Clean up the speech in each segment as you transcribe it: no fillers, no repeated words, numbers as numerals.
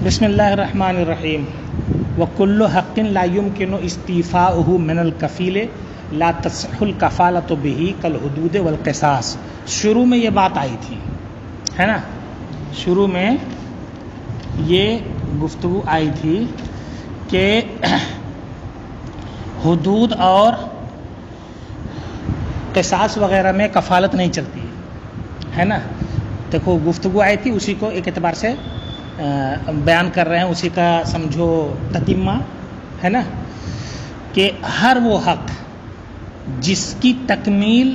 بسم اللہ الرحمن الرحیم وکل حق لا يمكن استیفاؤه من الکفیل لا تصح الکفالۃ به کالحدود والقصاص. شروع میں یہ بات آئی تھی ہے نا، شروع میں یہ گفتگو آئی تھی کہ حدود اور قصاص وغیرہ میں کفالت نہیں چلتی ہے نا. دیکھو گفتگو آئی تھی، اسی کو ایک اعتبار سے بیان کر رہے ہیں، اسی کا سمجھو تتمہ ہے نا، کہ ہر وہ حق جس کی تکمیل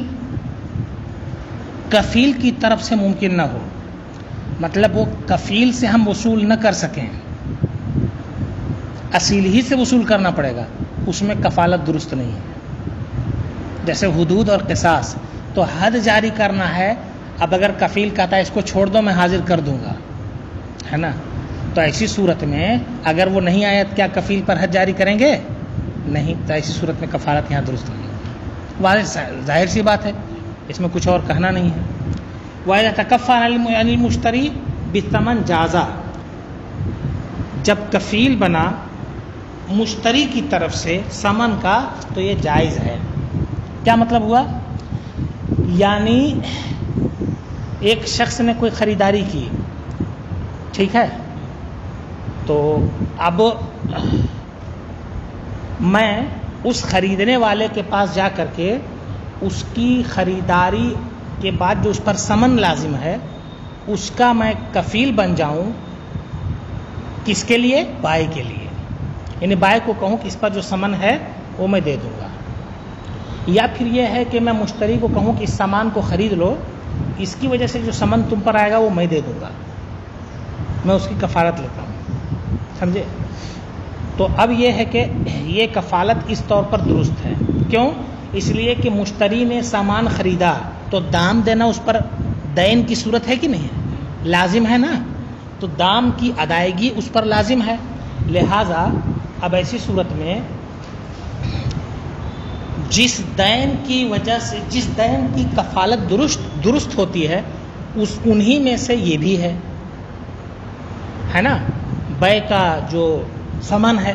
کفیل کی طرف سے ممکن نہ ہو، مطلب وہ کفیل سے ہم وصول نہ کر سکیں، اصیل ہی سے وصول کرنا پڑے گا، اس میں کفالت درست نہیں ہے. جیسے حدود اور قصاص، تو حد جاری کرنا ہے، اب اگر کفیل کہتا ہے اس کو چھوڑ دو میں حاضر کر دوں گا ہے نا، تو ایسی صورت میں اگر وہ نہیں آیا کیا کفیل پر حد جاری کریں گے؟ نہیں، تو ایسی صورت میں کفالت یہاں درست نہیں ہے. واضح ظاہر سی بات ہے، اس میں کچھ اور کہنا نہیں ہے. وَإِذَا تَكَفَّلَ الْمُشْتَرِي بِالثَّمَنِ جَازَ، جب کفیل بنا مشتری کی طرف سے ثمن کا تو یہ جائز ہے. کیا مطلب ہوا؟ یعنی ایک شخص نے کوئی خریداری کی، ٹھیک ہے، تو اب میں اس خریدنے والے کے پاس جا کر کے اس کی خریداری کے بعد جو اس پر ثمن لازم ہے اس کا میں کفیل بن جاؤں. کس کے لیے؟ بائع کے لیے. یعنی بائع کو کہوں کہ اس پر جو ثمن ہے وہ میں دے دوں گا. یا پھر یہ ہے کہ میں مشتری کو کہوں کہ اس سامان کو خرید لو، اس کی وجہ سے جو ثمن تم پر آئے گا وہ میں دے دوں گا، میں اس کی کفالت لیتا ہوں. سمجھے؟ تو اب یہ ہے کہ یہ کفالت اس طور پر درست ہے. کیوں؟ اس لیے کہ مشتری نے سامان خریدا تو دام دینا اس پر دین کی صورت ہے کہ نہیں ہے؟ لازم ہے نا، تو دام کی ادائیگی اس پر لازم ہے. لہذا اب ایسی صورت میں جس دین کی وجہ سے، جس دین کی کفالت درست ہوتی ہے انہی میں سے یہ بھی ہے نا. بیع کا جو ثمن ہے،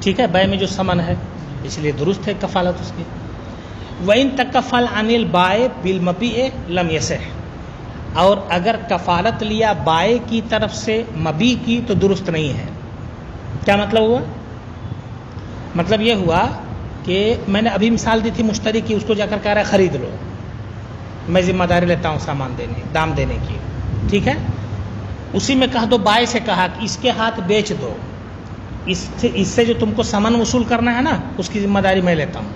ٹھیک ہے، بیع میں جو ثمن ہے اس لیے درست ہے کفالت اس کی. وَإِن تَكَفَّلَ عَنِ الْبَائِعِ بِالْمَبِيعِ لَمْ يَصِحُ، اور اگر کفالت لیا بائع کی طرف سے مبیع کی تو درست نہیں ہے. کیا مطلب ہوا؟ مطلب یہ ہوا کہ میں نے ابھی مثال دی تھی مشتری کی، اس کو جا کر کہہ رہا ہے خرید لو، میں ذمہ داری لیتا ہوں سامان دینے، دام دینے کی، ٹھیک ہے. اسی میں کہا دو، بائع سے کہا کہ اس کے ہاتھ بیچ دو، اس سے جو تم کو ثمن وصول کرنا ہے نا اس کی ذمہ داری میں لیتا ہوں،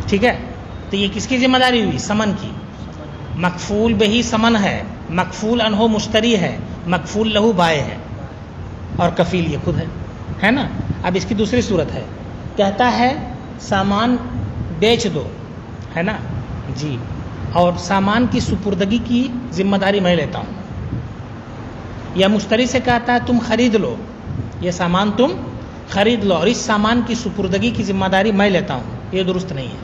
ٹھیک ہے. تو یہ کس کی ذمہ داری ہوئی؟ ثمن کی. مکفول بہی ثمن ہے، مکفول انہو مشتری ہے، مکفول لہو بائع ہے، اور کفیل یہ خود ہے نا. اب اس کی دوسری صورت ہے، کہتا ہے سامان بیچ دو ہے نا جی، اور سامان کی سپردگی کی ذمہ داری میں لیتا ہوں. یا مشتری سے کہتا ہے تم خرید لو، یہ سامان تم خرید لو اور اس سامان کی سپردگی کی ذمہ داری میں لیتا ہوں، یہ درست نہیں ہے.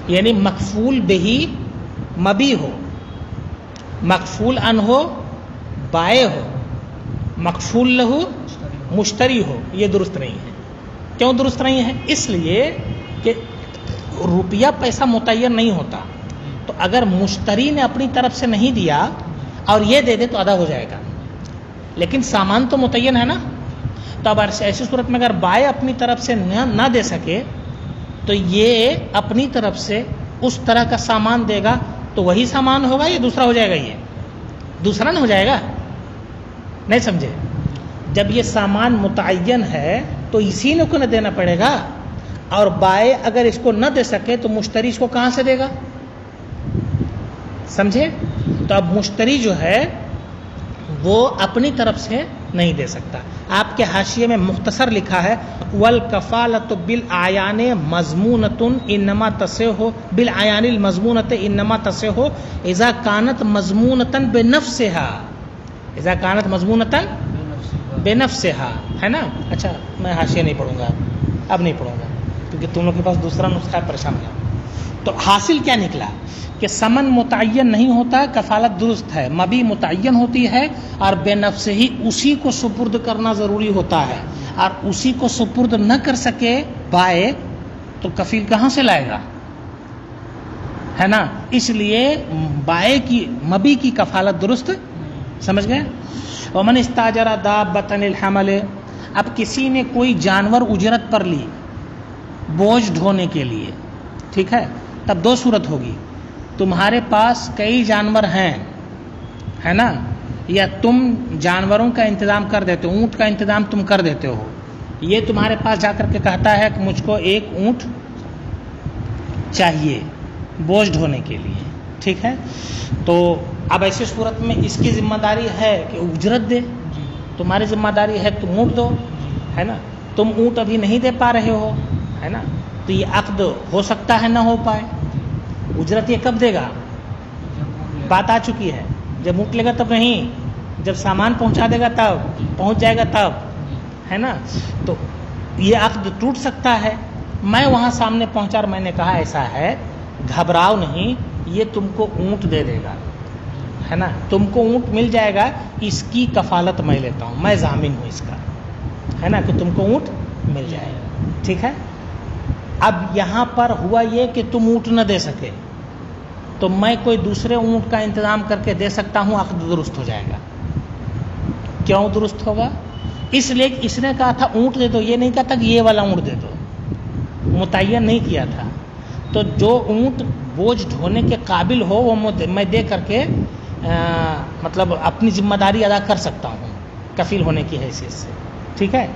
یعنی مکفول بہی مبیع ہو، مکفول ان ہو بائع ہو، مکفول لہو مشتری ہو، یہ درست نہیں ہے. کیوں درست نہیں ہے؟ اس لیے کہ روپیہ پیسہ متعین نہیں ہوتا، تو اگر مشتری نے اپنی طرف سے نہیں دیا اور یہ دے دے تو ادا ہو جائے گا، لیکن سامان تو متعین ہے نا. تو اب ایسی صورت میں اگر بائع اپنی طرف سے نہ دے سکے تو یہ اپنی طرف سے اس طرح کا سامان دے گا تو وہی سامان ہوگا یا دوسرا ہو جائے گا؟ یہ دوسرا نہ ہو جائے گا. نہیں سمجھے؟ جب یہ سامان متعین ہے تو اسی نے کو نہ دینا پڑے گا، اور بائع اگر اس کو نہ دے سکے تو مشتری اس کو کہاں سے دے گا؟ سمجھے؟ تو اب مشتری جو ہے وہ اپنی طرف سے نہیں دے سکتا. آپ کے حاشیے میں مختصر لکھا ہے والکفالۃ بالاعیان مضمونۃ انما تصح بالاعیان المضمونۃ انما تصح اذا كانت مضمونۃ بنفسها، اذا كانت مضمونۃ بنفسها، ہے نا. اچھا میں حاشیہ نہیں پڑھوں گا، اب نہیں پڑھوں گا کیونکہ تم لوگ کے پاس دوسرا نسخہ ہے، پریشان ہے. تو حاصل کیا نکلا کہ سمن متعین نہیں ہوتا، کفالت درست ہے، مبی متعین ہوتی ہے، اور بے نفس ہی اسی کو سپرد کرنا ضروری ہوتا ہے، اور اسی کو سپرد نہ کر سکے بائع تو کفیل کہاں سے لائے گا، ہے نا؟ اس لیے بائع کی مبی کی کفالت درست، سمجھ گئے؟ ومن استاجر دابۃ للحمل، اب کسی نے کوئی جانور اجرت پر لی بوجھ ڈھونے کے لیے، ٹھیک ہے، تب دو صورت ہوگی، تمہارے پاس کئی جانور ہیں، ہے نا، یا تم جانوروں کا انتظام کر دیتے ہو، اونٹ کا انتظام تم کر دیتے ہو، یہ تمہارے پاس جا کر کے کہتا ہے کہ مجھ کو ایک اونٹ چاہیے بوجھ ڈھونے کے لیے، ٹھیک ہے، تو اب ایسی صورت میں اس کی ذمہ داری ہے کہ اجرت دے، تمہاری ذمہ داری ہے تم اونٹ دو، ہے نا، تم اونٹ ابھی نہیں دے پا رہے ہو، ہے نا، تو یہ عقد ہو سکتا ہے نہ ہو پائے، اجرت یہ کب دے گا، بات آ چکی ہے، جب اونٹ لے گا تب نہیں، جب سامان پہنچا دے گا تب، پہنچ جائے گا تب، ہے نا، تو یہ عقد ٹوٹ سکتا ہے۔ میں وہاں سامنے پہنچا اور میں نے کہا ایسا ہے، گھبراؤ نہیں، یہ تم کو اونٹ دے دے گا، ہے نا، تم کو اونٹ مل جائے گا، اس کی کفالت میں لیتا ہوں، میں ضامن ہوں اس کا، ہے نا، کہ تم کو اونٹ مل جائے گا، ٹھیک ہے۔ اب یہاں پر ہوا یہ کہ تم اونٹ نہ دے سکے تو میں کوئی دوسرے اونٹ کا انتظام کر کے دے سکتا ہوں، عقد درست ہو جائے گا۔ کیوں درست ہوگا؟ اس لیے کہ اس نے کہا تھا اونٹ دے دو، یہ نہیں کہا تھا کہ یہ والا اونٹ دے دو، متعین نہیں کیا تھا، تو جو اونٹ بوجھ ڈھونے کے قابل ہو وہ میں دے کر کے مطلب اپنی ذمہ داری ادا کر سکتا ہوں کفیل ہونے کی حیثیت سے، ٹھیک ہے۔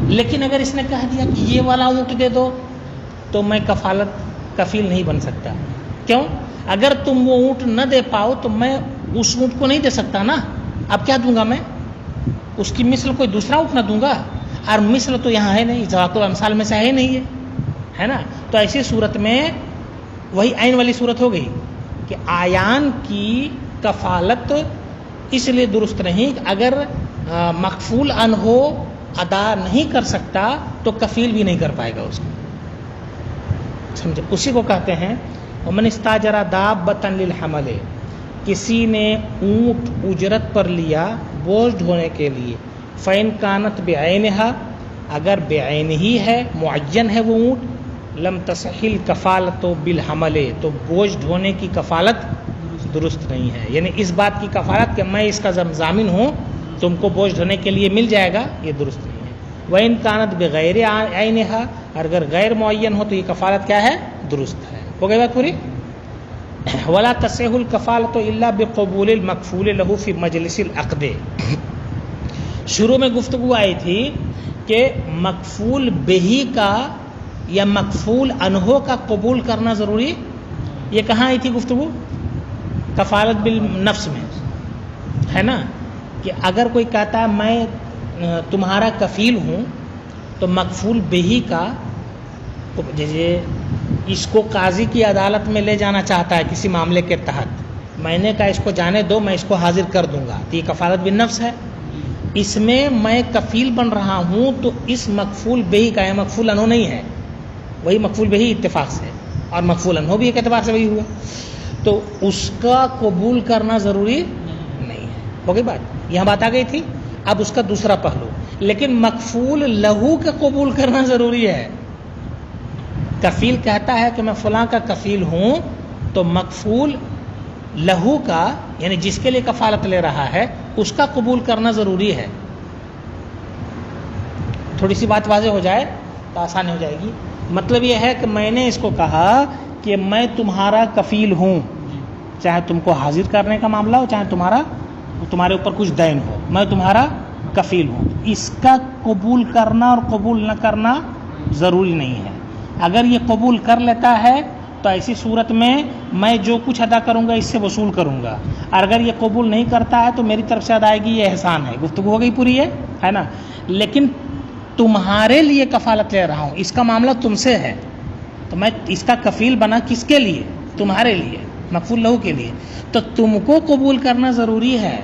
لیکن اگر اس نے کہہ دیا کہ یہ والا اونٹ دے دو تو میں کفیل نہیں بن سکتا، کیوں؟ اگر تم وہ اونٹ نہ دے پاؤ تو میں اس اونٹ کو نہیں دے سکتا نا، اب کیا دوں گا میں؟ اس کی مثل کوئی دوسرا اونٹ نہ دوں گا، اور مثل تو یہاں ہے نہیں، ذوات الامثال میں سے ہے نہیں ہے نا، تو ایسی صورت میں وہی عین والی صورت ہو گئی کہ آیان کی کفالت اس لیے درست نہیں کہ اگر مکفول ان ہو ادا نہیں کر سکتا تو کفیل بھی نہیں کر پائے گا اس کو، سمجھے؟ اسی کو کہتے ہیں ومن استاجر دابۃ للحمل، کسی نے اونٹ اجرت پر لیا بوجھ ڈھونے کے لیے، فإن كانت بعینها، اگر بعین ہی ہے، معین ہے وہ اونٹ، لم تصح الکفالۃ بالحمل، تو بوجھ ڈھونے کی کفالت درست نہیں ہے، یعنی اس بات کی کفالت کہ میں اس کا ضامن ہوں، تم کو بوجھ ڈھونے کے لیے مل جائے گا، یہ درست نہیں ہے۔ وإن كانت بغیر عینها، اور اگر غیر معین ہو تو یہ کفالت کیا ہے؟ درست ہے۔ ہو گئی بات پوری؟ ولا تصح الکفالۃ الا بقبول المکفول له فی مجلس العقد، شروع میں گفتگو آئی تھی کہ مکفول بہی کا یا مکفول انہو کا قبول کرنا ضروری، یہ کہاں آئی تھی گفتگو؟ کفالت بالنفس میں، ہے نا، کہ اگر کوئی کہتا ہے میں تمہارا کفیل ہوں تو مکفول بہی کا، جیسے اس کو قاضی کی عدالت میں لے جانا چاہتا ہے کسی معاملے کے تحت، میں نے کہا اس کو جانے دو، میں اس کو حاضر کر دوں گا، تو یہ کفالت بالنفس ہے، اس میں میں کفیل بن رہا ہوں، تو اس مکفول بہی کا، یہ مکفول انہو نہیں ہے، وہی مکفول بہی اتفاق سے، اور مکفول انہو بھی ایک اعتبار سے وہی ہوا، تو اس کا قبول کرنا ضروری نہیں ہے۔ ہو گئی بات؟ یہاں بات آ گئی تھی۔ اب اس کا دوسرا پہلو، لیکن مکفول لہو کا قبول کرنا ضروری ہے۔ کفیل کہتا ہے کہ میں فلاں کا کفیل ہوں، تو مکفول لہو کا، یعنی جس کے لیے کفالت لے رہا ہے، اس کا قبول کرنا ضروری ہے۔ تھوڑی سی بات واضح ہو جائے تو آسانی ہو جائے گی۔ مطلب یہ ہے کہ میں نے اس کو کہا کہ میں تمہارا کفیل ہوں، چاہے تم کو حاضر کرنے کا معاملہ ہو، چاہے تمہارے اوپر کچھ دین ہو، میں تمہارا کفیل ہوں، اس کا قبول کرنا اور قبول نہ کرنا ضروری نہیں ہے۔ اگر یہ قبول کر لیتا ہے تو ایسی صورت میں میں جو کچھ ادا کروں گا اس سے وصول کروں گا، اور اگر یہ قبول نہیں کرتا ہے تو میری طرف سے ادائیگی یہ احسان ہے۔ گفتگو ہو گئی پوری، ہے نا، لیکن تمہارے لیے کفالت لے رہا ہوں، اس کا معاملہ تم سے ہے، تو میں اس کا کفیل بنا کس کے لیے؟ تمہارے لیے، مکفول لہو کے لیے، تو تم کو قبول کرنا ضروری ہے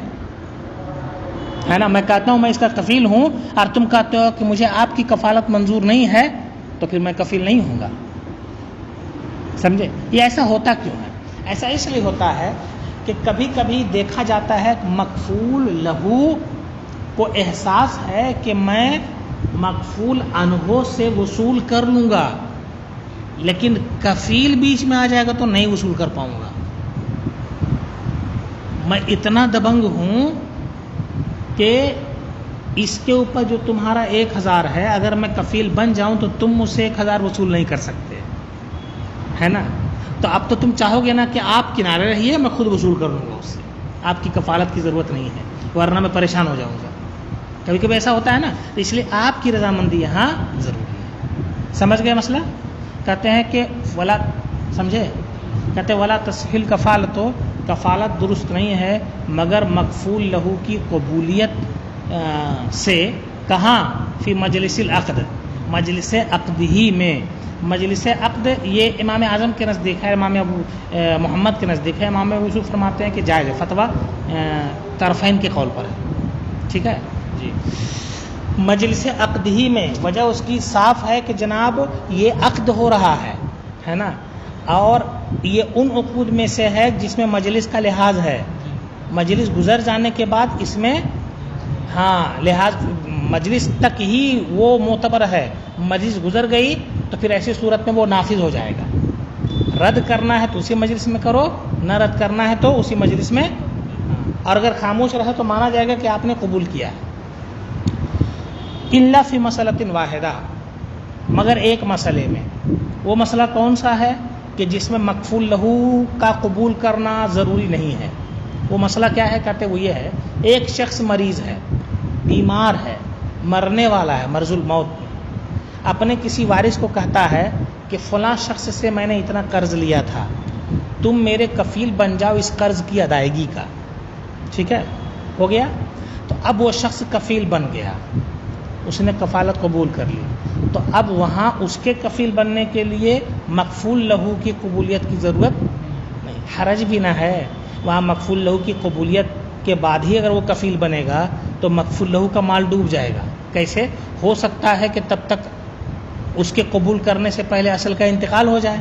نا۔ میں کہتا ہوں میں اس کا کفیل ہوں، اور تم کہتے ہو کہ مجھے آپ کی کفالت منظور نہیں ہے، تو پھر میں کفیل نہیں ہوں گا۔ سمجھے؟ یہ ایسا ہوتا کیوں ہے؟ ایسا اس لیے ہوتا ہے کہ کبھی کبھی دیکھا جاتا ہے مکفول لہو کو احساس ہے کہ میں مکفول عنہ سے وصول کر لوں گا، لیکن کفیل بیچ میں آ جائے گا تو نہیں وصول کر پاؤں گا. میں اتنا دبنگ ہوں کہ اس کے اوپر جو تمہارا 1000 ہے، اگر میں کفیل بن جاؤں تو تم مجھ سے 1000 وصول نہیں کر سکتے، ہے نا؟ تو اب تو تم چاہو گے نا کہ آپ کنارے رہیے، میں خود وصول کر لوں گا اس سے، آپ کی کفالت کی ضرورت نہیں ہے، ورنہ میں پریشان ہو جاؤں گا. کبھی کبھی ایسا ہوتا ہے نا، تو اس لیے آپ کی رضامندی یہاں ضروری ہے. سمجھ گئے مسئلہ؟ کہتے ہیں کہ ولا، سمجھے؟ کہتے ہیں ولا تصحیح کفالت، کفالت درست نہیں ہے مگر مکفول لہو کی قبولیت سے. کہاں؟ فی مجلس العقد، مجلس عقد ہی میں. مجلس عقد یہ امام اعظم کے نزدیک ہے، امام ابو محمد کے نزدیک ہے. امام ابو یوسف فرماتے ہیں کہ جائز ہے، فتویٰ طرفین کے قول پر ہے. ٹھیک ہے جی. مجلس عقد ہی میں، وجہ اس کی صاف ہے کہ جناب یہ عقد ہو رہا ہے نا، اور یہ ان عقود میں سے ہے جس میں مجلس کا لحاظ ہے. مجلس گزر جانے کے بعد اس میں لحاظ مجلس تک ہی وہ معتبر ہے. مجلس گزر گئی تو پھر ایسی صورت میں وہ نافذ ہو جائے گا. رد کرنا ہے تو اسی مجلس میں کرو، نہ رد کرنا ہے تو اسی مجلس میں. اور اگر خاموش رہے تو مانا جائے گا کہ آپ نے قبول کیا ہے. الا فی مسئلۃ واحدہ، مگر ایک مسئلے میں. وہ مسئلہ کون سا ہے؟ کہ جس میں مکفول لہو کا قبول کرنا ضروری نہیں ہے. وہ مسئلہ کیا ہے؟ کہتے وہ یہ ہے، ایک شخص مریض ہے، بیمار ہے، مرنے والا ہے، مرض الموت، اپنے کسی وارث کو کہتا ہے کہ فلاں شخص سے میں نے اتنا قرض لیا تھا، تم میرے کفیل بن جاؤ اس قرض کی ادائیگی کا. ٹھیک ہے، ہو گیا. تو اب وہ شخص کفیل بن گیا، اس نے کفالت قبول کر لی. تو اب وہاں اس کے کفیل بننے کے لیے مکفول لہو کی قبولیت کی ضرورت نہیں. حرج بھی نہ ہے، وہاں مکفول لہو کی قبولیت کے بعد ہی اگر وہ کفیل بنے گا تو مکفول لہو کا مال ڈوب جائے گا. کیسے ہو سکتا ہے کہ تب تک اس کے قبول کرنے سے پہلے اصل کا انتقال ہو جائے،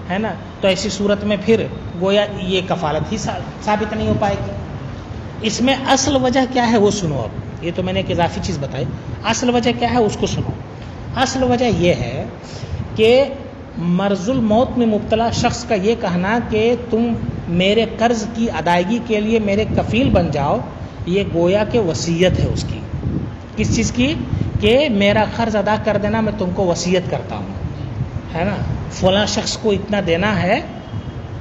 ہے نا؟ تو ایسی صورت میں پھر گویا یہ کفالت ہی ثابت نہیں ہو پائے گی. اس میں اصل وجہ کیا ہے وہ سنو. اب یہ تو میں نے ایک اضافی چیز بتائی، اصل وجہ کیا ہے اس کو سنو. اصل وجہ یہ ہے کہ مرض الموت میں مبتلا شخص کا یہ کہنا کہ تم میرے قرض کی ادائیگی کے لیے میرے کفیل بن جاؤ، یہ گویا کہ وصیت ہے اس کی. کس چیز کی؟ کہ میرا قرض ادا کر دینا، میں تم کو وصیت کرتا ہوں، ہے نا؟ فلاں شخص کو اتنا دینا ہے،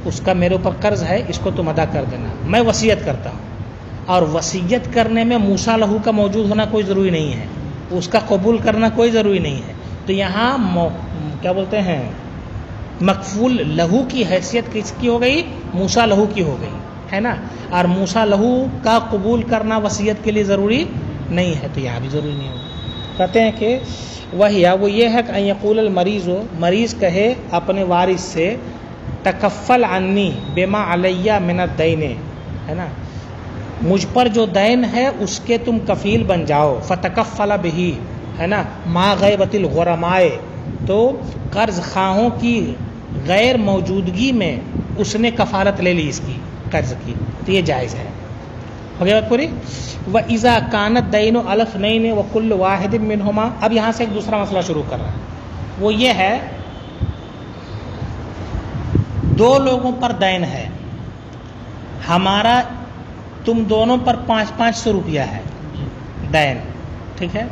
اس کا میرے اوپر قرض ہے، اس کو تم ادا کر دینا، میں وصیت کرتا ہوں. اور وصیت کرنے میں موسیٰ لہو کا موجود ہونا کوئی ضروری نہیں ہے، اس کا قبول کرنا کوئی ضروری نہیں ہے. تو یہاں کیا بولتے ہیں، مکفول لہو کی حیثیت کس کی ہو گئی؟ موسیٰ لہو کی ہو گئی، ہے نا؟ اور موسیٰ لہو کا قبول کرنا وصیت کے لیے ضروری نہیں ہے، تو یہاں بھی ضروری نہیں ہوگا. کہتے ہیں کہ وہ یہ ہے کہ ان یقول المریض، مریض کہے اپنے وارث سے تکفل عنی بما علیہ من الدین، ہے نا، مجھ پر جو دین ہے اس کے تم کفیل بن جاؤ. فتکفل بہی، ہے نا، ما غیبت الغرماء، تو قرض خواہوں کی غیر موجودگی میں اس نے کفالت لے لی اس کی قرض کی، تو یہ جائز ہے. ہو گیا بات پوری. وَإِذَا كَانَتْ دَيْنُ عَلَى اثْنَيْنِ وَكُلُّ وَاحِدٍ مِّنْهُمَا، اب یہاں سے ایک دوسرا مسئلہ شروع کر رہا ہے. وہ یہ ہے، دو لوگوں پر دین ہے، ہمارا تم دونوں پر 500 روپیہ ہے دین، ٹھیک ہے،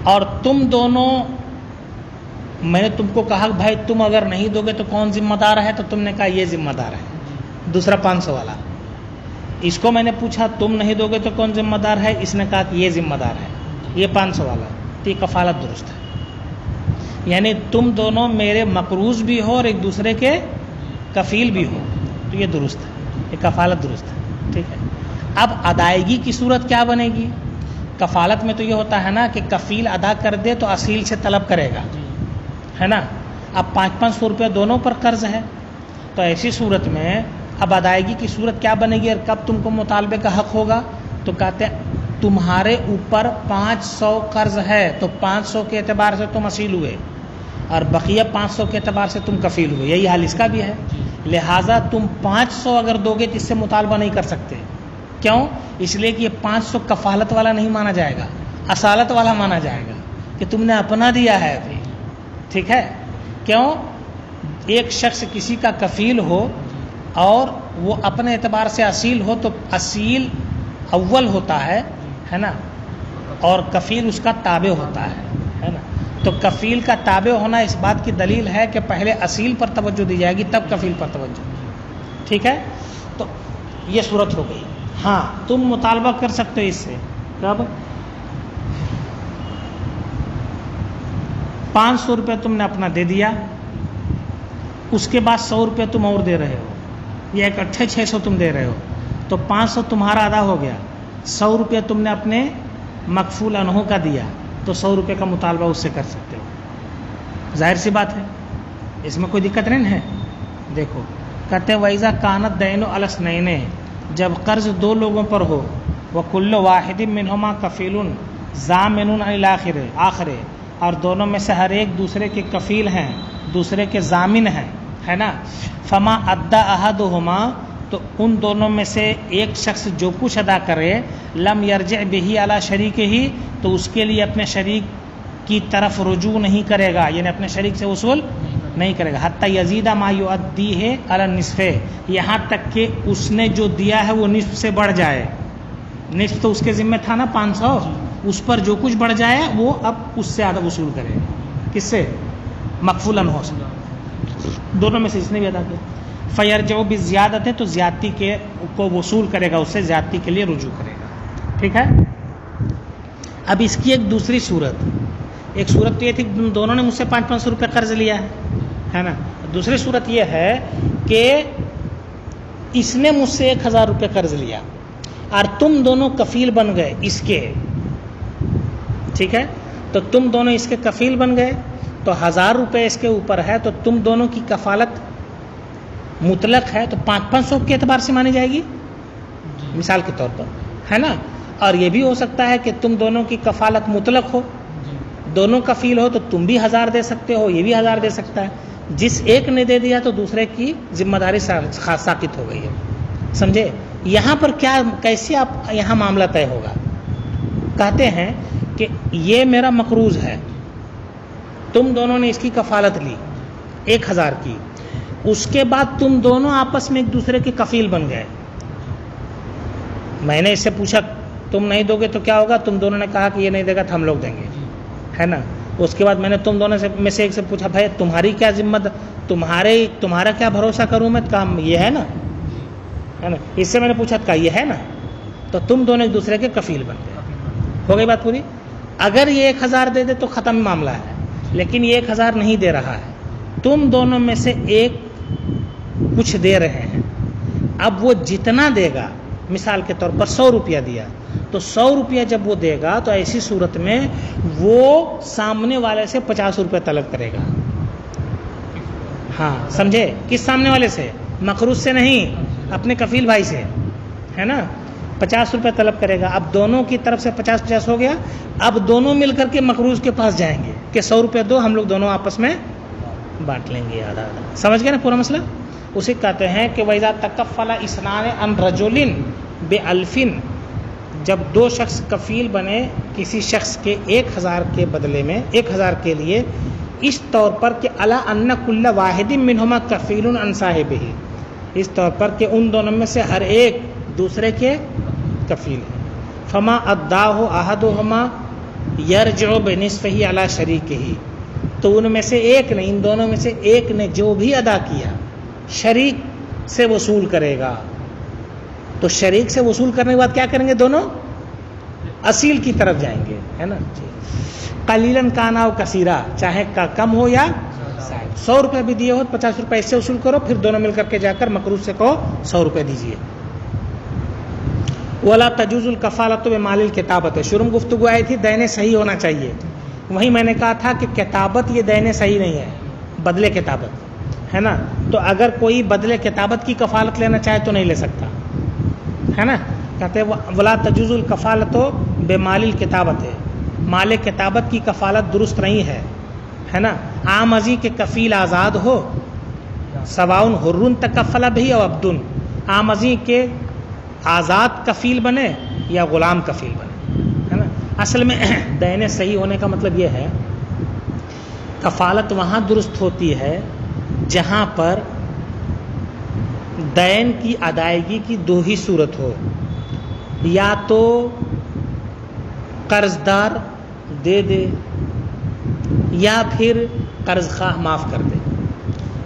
اور تم دونوں، میں نے تم کو کہا بھائی تم اگر نہیں دو گے تو کون ذمہ دار ہے؟ تو تم نے کہا یہ ذمہ دار ہے، دوسرا 500 والا. اس کو میں نے پوچھا تم نہیں دو گے تو کون ذمہ دار ہے؟ اس نے کہا کہ یہ ذمہ دار ہے، یہ 500 والا. تو یہ کفالت درست ہے. یعنی تم دونوں میرے مقروض بھی ہو اور ایک دوسرے کے کفیل بھی ہو، تو یہ درست ہے، یہ کفالت درست ہے. ٹھیک ہے. اب ادائیگی کی صورت کیا بنے گی؟ کفالت میں تو یہ ہوتا ہے نا کہ کفیل ادا کر دے تو اصیل سے طلب کرے گا، ہے نا. اب 500 روپیہ دونوں پر قرض ہے، تو ایسی صورت میں اب ادائیگی کی صورت کیا بنے گی اور کب تم کو مطالبے کا حق ہوگا؟ تو کہتے ہیں تمہارے اوپر 500 قرض ہے، تو 500 کے اعتبار سے تم اصیل ہوئے. اور بقیہ 500 کے اعتبار سے تم کفیل ہوئے، یہی حال اس کا بھی ہے. لہٰذا تم 500 اگر دو گے تو اس سے مطالبہ نہیں کر سکتے. کیوں؟ اس لیے کہ یہ 500 کفالت والا نہیں مانا جائے گا، اصالت والا مانا جائے گا کہ تم نے اپنا دیا ہے ابھی. ٹھیک ہے؟ کیوں؟ ایک شخص کسی کا کفیل ہو اور وہ اپنے اعتبار سے اصیل ہو تو اصیل اول ہوتا ہے نا، اور کفیل اس کا تابع ہوتا ہے نا. تو کفیل کا تابع ہونا اس بات کی دلیل ہے کہ پہلے اصیل پر توجہ دی جائے گی تب کفیل پر توجہ. ٹھیک ہے؟ تو یہ صورت ہو گئی. ہاں تم مطالبہ کر سکتے ہو اس سے. کب؟ 500 روپے تم نے اپنا دے دیا، اس کے بعد 100 روپے تم اور دے رہے ہو، یہ اکٹھے 600 تم دے رہے ہو، تو 500 تمہارا ادا ہو گیا. 100 روپے تم نے اپنے مکفول انہوں کا دیا تو 100 روپے کا مطالبہ اس سے کر سکتے ہو. ظاہر سی بات ہے، اس میں کوئی دقت نہیں ہے. دیکھو کہتے وَإِذَا كَانَتْ الدَّيْنُ عَلَى اثْنَيْنِ، جب قرض دو لوگوں پر ہو، وَكُلُّ وَاحِدٍ مِّنْهُمَا كَفِيلٌ ضَامِنٌ عَلَى الْآخِرِ، اور دونوں میں سے ہر ایک دوسرے کے کفیل ہیں، دوسرے کے ضامن ہیں، ہے نا. فما ادا احدهما، تو ان دونوں میں سے ایک شخص جو کچھ ادا کرے، لم یرجع به علی شریک ہی، تو اس کے لیے اپنے شریک کی طرف رجوع نہیں کرے گا، یعنی اپنے شریک سے وصول نہیں کرے گا. حتی یزید ما یؤدیہ علی النصف، یہاں تک کہ اس نے جو دیا ہے وہ نصف سے بڑھ جائے. نصف تو اس کے ذمہ تھا نا 500، اس پر جو کچھ بڑھ جائے وہ اب اس سے آدھا وصول کرے. کس سے؟ مکفول انہوں سے. دونوں میں سے اس نے بھی ادا کیا. فیرجع بزیادت، تو زیادتی کے کو وصول کرے گا، اس سے زیادتی کے لیے رجوع کرے گا. ٹھیک ہے؟ اب اس کی ایک دوسری صورت، ایک صورت تو یہ تھی کہ دونوں نے مجھ سے 500 روپے قرض لیا ہے نا. دوسری صورت یہ ہے کہ اس نے مجھ سے 1000 روپے قرض لیا اور تم دونوں کفیل بن گئے اس کے. ٹھیک ہے؟ تو تم دونوں اس کے کفیل بن گئے تو 1000 روپے اس کے اوپر ہے، تو تم دونوں کی کفالت مطلق ہے تو 500 کے اعتبار سے مانی جائے گی مثال کے طور پر، ہے نا. اور یہ بھی ہو سکتا ہے کہ تم دونوں کی کفالت مطلق ہو، دونوں کفیل ہو تو تم بھی 1000 دے سکتے ہو، یہ بھی 1000 دے سکتا ہے. جس ایک نے دے دیا تو دوسرے کی ذمہ داری ساقط ہو گئی ہے. سمجھے؟ یہاں پر کیا کیسے آپ یہاں معاملہ طے ہوگا؟ کہتے ہیں کہ یہ میرا مقروض ہے، تم دونوں نے اس کی کفالت لی 1000 کی، اس کے بعد تم دونوں آپس میں ایک دوسرے کے کفیل بن گئے. میں نے اس سے پوچھا تم نہیں دو گے تو کیا ہوگا، تم دونوں نے کہا کہ یہ نہیں دے گا تو ہم لوگ دیں گے، ہے نا. اس کے بعد میں نے تم دونوں میں سے ایک سے پوچھا بھائی تمہاری کیا ذمہ، تمہارا کیا بھروسہ کروں میں، کام یہ ہے نا. اس سے میں نے پوچھا کہا یہ ہے نا، تو تم دونوں ایک دوسرے کے کفیل بن گئے. ہو گئی بات پوری. اگر یہ 1000 دے دے تو ختم معاملہ ہے، لیکن یہ 1000 نہیں دے رہا ہے، تم دونوں میں سے ایک کچھ دے رہے ہیں. اب وہ جتنا دے گا، مثال کے طور پر 100 روپیہ دیا، تو 100 روپیہ جب وہ دے گا تو ایسی صورت میں وہ سامنے والے سے 50 روپے طلب کرے گا. ہاں سمجھے؟ کس سامنے والے سے؟ مقروض سے نہیں، اپنے کفیل بھائی سے، ہے نا. 50 روپے طلب کرے گا. اب دونوں کی طرف سے 50-50 ہو گیا. اب دونوں مل کر کے مقروض کے پاس جائیں گے کہ 100 روپے دو، ہم لوگ دونوں آپس میں بانٹ لیں گے آدھا آدھا. سمجھ گئے نا پورا مسئلہ؟ اسے کہتے ہیں کہ وَإِذَا تَكَفَّلَ اثْنَانِ عَنْ رَجُلٍ بِأَلْفٍ، جب دو شخص کفیل بنے کسی شخص کے 1000 کے بدلے میں، 1000 کے لیے، اس طور پر کہ عَلَىٰ أَنَّ كُلَّ وَاحِدٍ مِّنْهُمَا كَفِيلٌ عَنْ صَاحِبِهِ، اس طور پر کہ ان دونوں میں سے ہر ایک دوسرے کے کفیل ہے. فما اداہ احدهما یرجع بنصفه علی شریکہ، تو ان میں سے ایک نے، ان دونوں میں سے ایک نے جو بھی ادا کیا شریک سے وصول کرے گا. تو شریک سے وصول کرنے کے بعد کیا کریں گے؟ دونوں اصیل کی طرف جائیں گے، ہے نا. قلیلا کان او کثیرا، چاہے کم ہو یا 100 روپے بھی دیے ہو 50 روپے اس سے وصول کرو، پھر دونوں مل کر کے جا کر مقروض سے کہو 100 روپے دیجیے. ولا تجوز الکفالۃ بمال الکتابۃ، شروع میں گفتگو آئی تھی دینے صحیح ہونا چاہیے، وہیں میں نے کہا تھا کہ کتابت یہ دینے صحیح نہیں ہے، بدلے کتابت، ہے نا. تو اگر کوئی بدلے کتابت کی کفالت لینا چاہے تو نہیں لے سکتا، ہے نا. کہتے ولا تجوز الکفالۃ بمال الکتابۃ، مال کتابت کی کفالت درست نہیں ہے نا. عامزی کے کفیل آزاد ہو، سواؤن حرن تکفل بھی او عبدن، عامزی کے آزاد کفیل بنے یا غلام کفیل بنے، ہے نا. اصل میں دین صحیح ہونے کا مطلب یہ ہے کفالت وہاں درست ہوتی ہے جہاں پر دین کی ادائیگی کی دو ہی صورت ہو، یا تو قرض دار دے دے یا پھر قرض خواہ معاف کر دے.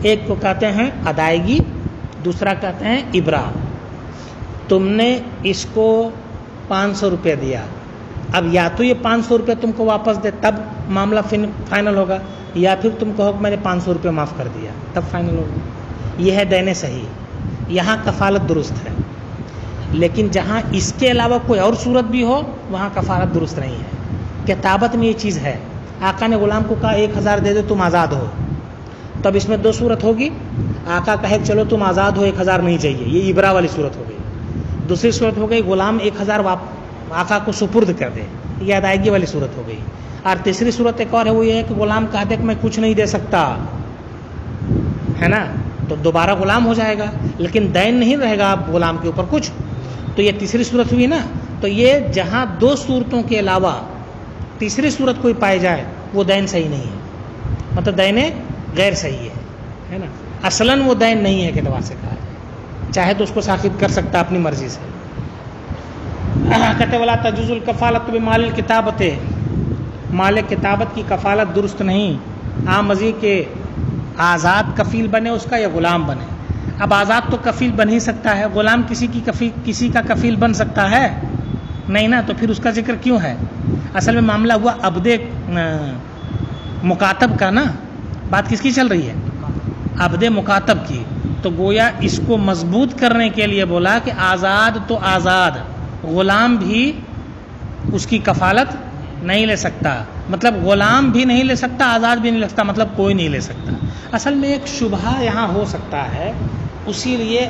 ایک کو کہتے ہیں ادائیگی، دوسرا کہتے ہیں ابراء. تم نے اس کو 500 روپے دیا، اب یا تو یہ 500 روپے تم کو واپس دے تب معاملہ فائنل ہوگا، یا پھر تم کہو کہ میں نے 500 روپے معاف کر دیا تب فائنل ہوگا. یہ ہے دین صحیح، یہاں کفالت درست ہے. لیکن جہاں اس کے علاوہ کوئی اور صورت بھی ہو وہاں کفالت درست نہیں ہے. کتابت میں یہ چیز ہے، آقا نے غلام کو کہا 1000 دے دو تم آزاد ہو، تب اس میں دو صورت ہوگی. آقا کہے چلو تم آزاد ہو 1000 نہیں چاہیے، یہ ابرا والی صورت ہو گئی. دوسری صورت ہو گئی غلام 1000 آقا کو سپرد کر دے، یہ ادائیگی والی صورت ہو گئی. اور تیسری صورت ایک اور ہے، وہ یہ ہے کہ غلام کہہ دے کہ میں کچھ نہیں دے سکتا، ہے نا، تو دوبارہ غلام ہو جائے گا لیکن دین نہیں رہے گا آپ غلام کے اوپر کچھ. تو یہ تیسری صورت ہوئی نا. تو یہ جہاں دو صورتوں کے علاوہ تیسری صورت کوئی پائے جائے وہ دین صحیح نہیں ہے، مطلب دین غیر صحیح ہے نا. اصلاً وہ دین نہیں ہے کے اعتبار سے کہا جائے، چاہے تو اس کو ساخت کر سکتا اپنی مرضی سے. کہتے ولا تجوز الکفالۃ بمال الکتابۃ، مال کتابت کی کفالت درست نہیں. عام مزی کے آزاد کفیل بنے اس کا یا غلام بنے. اب آزاد تو کفیل بن ہی سکتا ہے، غلام کسی کا کفیل بن سکتا ہے نہیں نا، تو پھر اس کا ذکر کیوں ہے؟ اصل میں معاملہ ہوا عبد مکاتب کا نا. بات کس کی چل رہی ہے؟ عبد مکاتب کی. تو گویا اس کو مضبوط کرنے کے لیے بولا کہ آزاد تو آزاد، غلام بھی اس کی کفالت نہیں لے سکتا. مطلب غلام بھی نہیں لے سکتا، آزاد بھی نہیں لے سکتا، مطلب کوئی نہیں لے سکتا. اصل میں ایک شبہہ یہاں ہو سکتا ہے، اسی لیے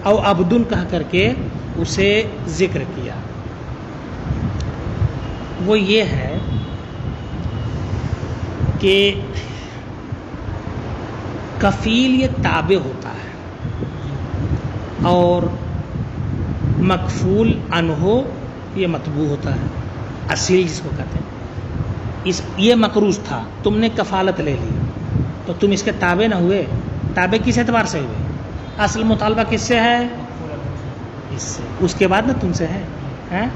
او عبدن کہہ کر کے اسے ذکر کیا. وہ یہ ہے کہ کفیل یہ تابع ہوتا ہے اور مکفول عنہ یہ مطبوع ہوتا ہے. اصیل جس کو کہتے ہیں، یہ مقروض تھا، تم نے کفالت لے لی تو تم اس کے تابع نہ ہوئے. تابع کس اعتبار سے ہوئے؟ اصل مطالبہ کس سے ہے؟ اس سے. اس کے بعد نہ تم سے ہے.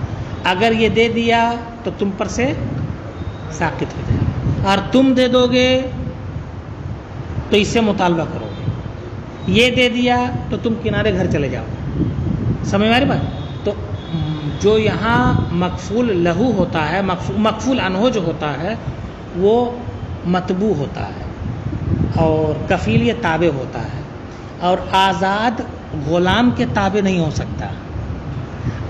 اگر یہ دے دیا تو تم پر سے ساقط ہو جائے، اور تم دے دو گے تو اس سے مطالبہ کرو گے. یہ دے دیا تو تم کنارے گھر چلے جاؤ. سمجھ میں آ رہی بات؟ تو جو یہاں مکفول لہو ہوتا ہے، مکفول عنہ جو ہوتا ہے وہ مطبوع ہوتا ہے اور کفیل یہ تابع ہوتا ہے. اور آزاد غلام کے تابع نہیں ہو سکتا.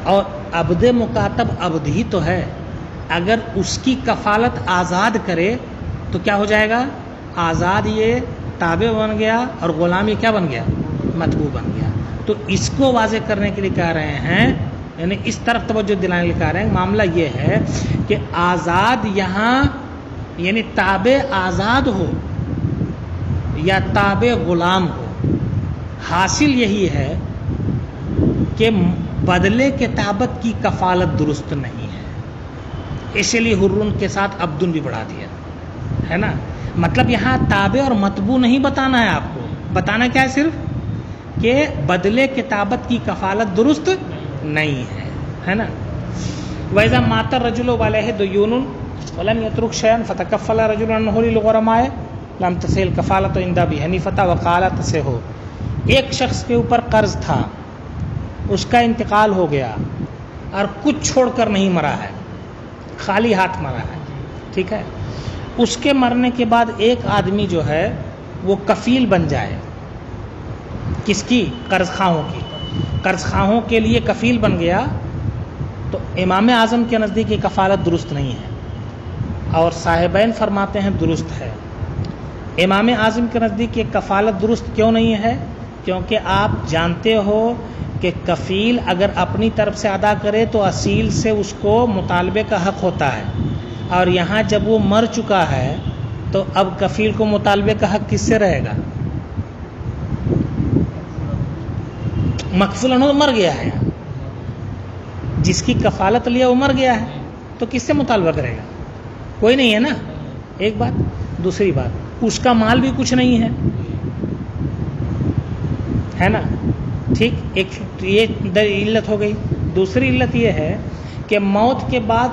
اور عبد مکاتب عبد ہی تو ہے، اگر اس کی کفالت آزاد کرے تو کیا ہو جائے گا؟ آزاد یہ تابع بن گیا اور غلام یہ کیا بن گیا؟ مطبوع بن گیا. تو اس کو واضح کرنے کے لیے کہہ رہے ہیں، یعنی اس طرف توجہ دلانے کے لیے کہہ رہے ہیں. معاملہ یہ ہے کہ آزاد یہاں یعنی تابع آزاد ہو یا تابع غلام ہو، حاصل یہی ہے کہ بدلے کتابت کی کفالت درست نہیں ہے. اسی لیے حرن کے ساتھ عبدن بھی بڑھا دیا ہے نا. مطلب یہاں تابع اور مطبوع نہیں بتانا ہے، آپ کو بتانا کیا ہے؟ صرف کہ بدلے کتابت کی کفالت درست نہیں ہے نا. وَإِذَا مَاتَ الرَّجُلُ وَعَلَيْهِ دَيُّونٌ وَلَمْ يَتْرُكْ شَيْئًا فَتَكَفَّلَ رَجُلٌ عَنْهُ لِلْغُرَمَاءِ لَمْ تَصِحْ الْكَفَالَةُ عِنْدَ أَبِي حَنِيفَةَ وَقَالَ تَصِحُّ. ایک شخص کے اوپر قرض تھا، اس کا انتقال ہو گیا اور کچھ چھوڑ کر نہیں مرا ہے، خالی ہاتھ مرا ہے، ٹھیک ہے. اس کے مرنے کے بعد ایک آدمی جو ہے وہ کفیل بن جائے. کس کی؟ قرض خواہوں کی. قرض خواہوں کے لیے کفیل بن گیا تو امام اعظم کے نزدیک یہ کفالت درست نہیں ہے، اور صاحبین فرماتے ہیں درست ہے. امام اعظم کے نزدیک یہ کفالت درست کیوں نہیں ہے؟ کیونکہ آپ جانتے ہو کہ کفیل اگر اپنی طرف سے ادا کرے تو اصیل سے اس کو مطالبے کا حق ہوتا ہے، اور یہاں جب وہ مر چکا ہے تو اب کفیل کو مطالبے کا حق کس سے رہے گا؟ مکفول عنہ مر گیا ہے، جس کی کفالت لیا وہ مر گیا ہے، تو کس سے مطالبہ کرے گا؟ کوئی نہیں ہے نا، ایک بات۔ دوسری بات، اس کا مال بھی کچھ نہیں ہے نا، ٹھیک، ایک یہ علت ہو گئی۔ دوسری علت یہ ہے کہ موت کے بعد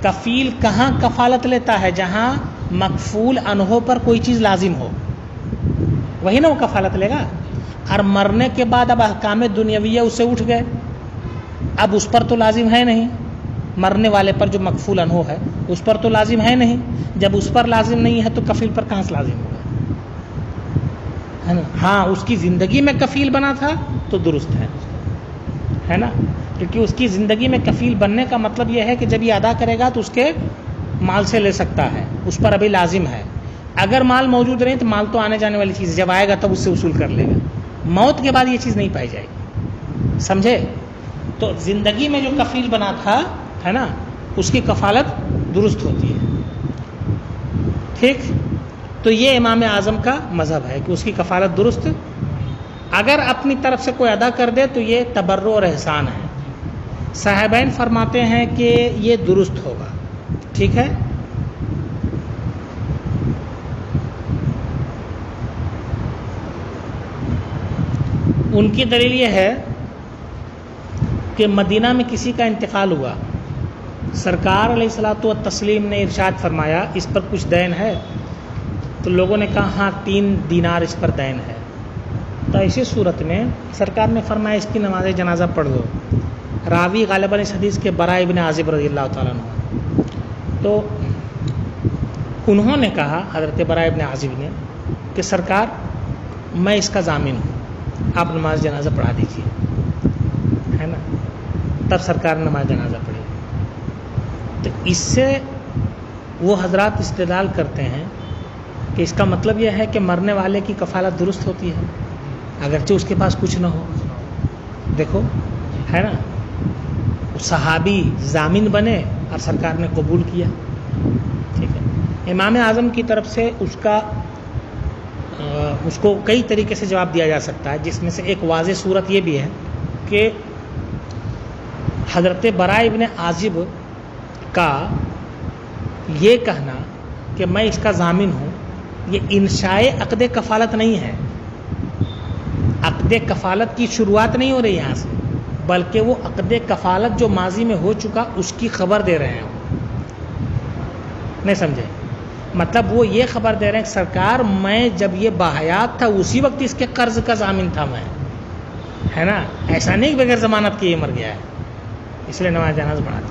کفیل کہاں کفالت لیتا ہے؟ جہاں مکفول عنہ پر کوئی چیز لازم ہو، وہی نا وہ کفالت لے گا۔ اور مرنے کے بعد اب احکام دنیاویہ اس سے اٹھ گئے، اب اس پر تو لازم ہے نہیں، مرنے والے پر جو مکفول عنہ ہے اس پر تو لازم ہے نہیں۔ جب اس پر لازم نہیں ہے تو کفیل پر کہاں سے لازم ہوگا؟ ہے نا؟ ہاں، اس کی زندگی میں کفیل بنا تھا تو درست ہے نا، کیونکہ اس کی زندگی میں کفیل بننے کا مطلب یہ ہے کہ جب یہ ادا کرے گا تو اس کے مال سے لے سکتا ہے، اس پر ابھی لازم ہے۔ اگر مال موجود رہے تو مال تو آنے جانے والی چیز ہے، جب آئے گا تب اس سے وصول کر لے گا۔ موت کے بعد یہ چیز نہیں پائی جائے گی، سمجھے؟ تو زندگی میں جو کفیل بنا تھا، ہے نا، اس کی کفالت درست ہوتی ہے، ٹھیک۔ تو یہ امام اعظم کا مذہب ہے کہ اس کی کفالت درست، اگر اپنی طرف سے کوئی ادا کر دے تو یہ تبرع اور احسان ہے۔ صاحبین فرماتے ہیں کہ یہ درست ہوگا، ٹھیک ہے۔ ان کی دلیل یہ ہے کہ مدینہ میں کسی کا انتقال ہوا، سرکار علیہ الصلوۃ والتسلیم نے ارشاد فرمایا اس پر کچھ دین ہے، تو لوگوں نے کہا ہاں 3 دینار اس پر دین ہے۔ تو ایسی صورت میں سرکار نے فرمایا اس کی نماز جنازہ پڑھ دو۔ راوی غالباً اس حدیث کے براء ابن عازب رضی اللہ تعالیٰ عنہ، تو انہوں نے کہا، حضرت براء ابن عازب نے، کہ سرکار میں اس کا ضامن ہوں، آپ نماز جنازہ پڑھا دیجیے، ہے نا۔ تب سرکار نے نماز جنازہ پڑھی۔ تو اس سے وہ حضرات استدلال کرتے ہیں کہ اس کا مطلب یہ ہے کہ مرنے والے کی کفالت درست ہوتی ہے اگرچہ اس کے پاس کچھ نہ ہو۔ دیکھو، ہے نا، صحابی ضامن بنے اور سرکار نے قبول کیا، ٹھیک ہے۔ امام اعظم کی طرف سے اس کو کئی طریقے سے جواب دیا جا سکتا ہے، جس میں سے ایک واضح صورت یہ بھی ہے کہ حضرت براء ابن عازب کا یہ کہنا کہ میں اس کا ضامن ہوں، یہ انشاء عقد کفالت نہیں ہے۔ عقد کفالت کی شروعات نہیں ہو رہی یہاں سے، بلکہ وہ عقد کفالت جو ماضی میں ہو چکا اس کی خبر دے رہے ہیں، نہیں سمجھے؟ مطلب وہ یہ خبر دے رہے ہیں کہ سرکار میں جب یہ باحیات تھا اسی وقت اس کے قرض کا ضامن تھا میں، ہے نا، ایسا نہیں کہ بغیر ضمانت کے یہ مر گیا ہے، اس لیے نماز جنازہ پڑھا دی۔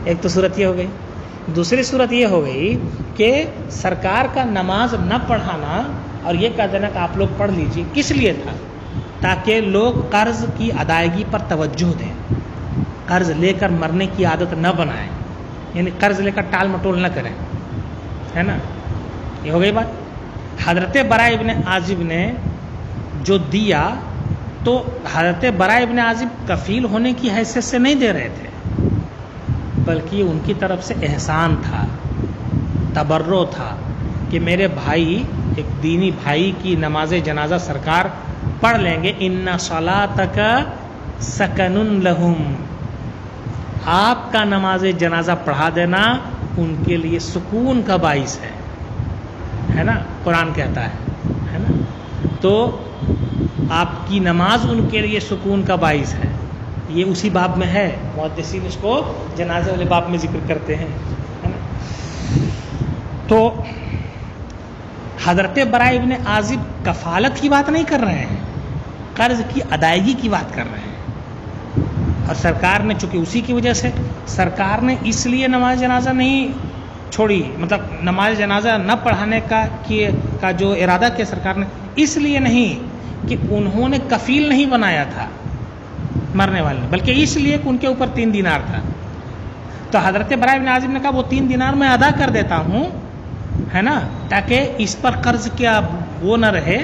ایک تو صورت یہ ہو گئی۔ دوسری صورت یہ ہو گئی کہ سرکار کا نماز نہ پڑھانا اور یہ کہہ دینا کہ آپ لوگ پڑھ لیجیے، کس لیے تھا؟ تاکہ لوگ قرض کی ادائیگی پر توجہ دیں، قرض لے کر مرنے کی عادت نہ بنائیں، یعنی قرض لے کر ٹال مٹول نہ کریں، ہے نا۔ یہ ہو گئی بات۔ حضرت براء ابن عازب نے جو دیا تو حضرت براء ابن عازب کفیل ہونے کی حیثیت سے نہیں دے رہے تھے، بلکہ ان کی طرف سے احسان تھا، تبرع تھا کہ میرے بھائی، ایک دینی بھائی کی نماز جنازہ سرکار پڑھ لیں گے، ان صلاتک سکن لہم، آپ کا نماز جنازہ پڑھا دینا ان کے لیے سکون کا باعث ہے نا، قرآن کہتا ہے نا۔ تو آپ کی نماز ان کے لیے سکون کا باعث ہے، یہ اسی باب میں ہے، محدثین اس کو جنازے والے باب میں ذکر کرتے ہیں، ہے نا۔ تو حضرت براء ابن عازب کفالت کی بات نہیں کر رہے ہیں، قرض کی ادائیگی کی بات کر رہے ہیں، اور سرکار نے چونکہ اسی کی وجہ سے سرکار نے اس لیے نماز جنازہ نہیں چھوڑی، مطلب نماز جنازہ نہ پڑھانے کا جو ارادہ کیا سرکار نے، اس لیے نہیں کہ انہوں نے کفیل نہیں بنایا تھا مرنے والے، بلکہ اس لیے کہ ان کے اوپر 3 دینار تھا۔ تو حضرت براء ابن عازب نے کہا وہ 3 دینار میں ادا کر دیتا ہوں، ہے نا، تاکہ اس پر قرض کیا وہ نہ رہے،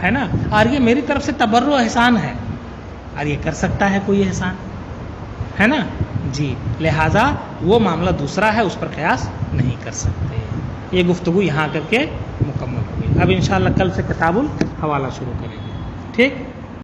ہے نا، اور یہ میری طرف سے تبرع احسان ہے، اور یہ کر سکتا ہے کوئی احسان، ہے نا جی، لہذا وہ معاملہ دوسرا ہے، اس پر قیاس نہیں کر سکتے۔ یہ گفتگو یہاں کر کے مکمل ہو گئی. اب انشاءاللہ کل سے کتاب الحوالہ شروع کریں گے. ٹھیک.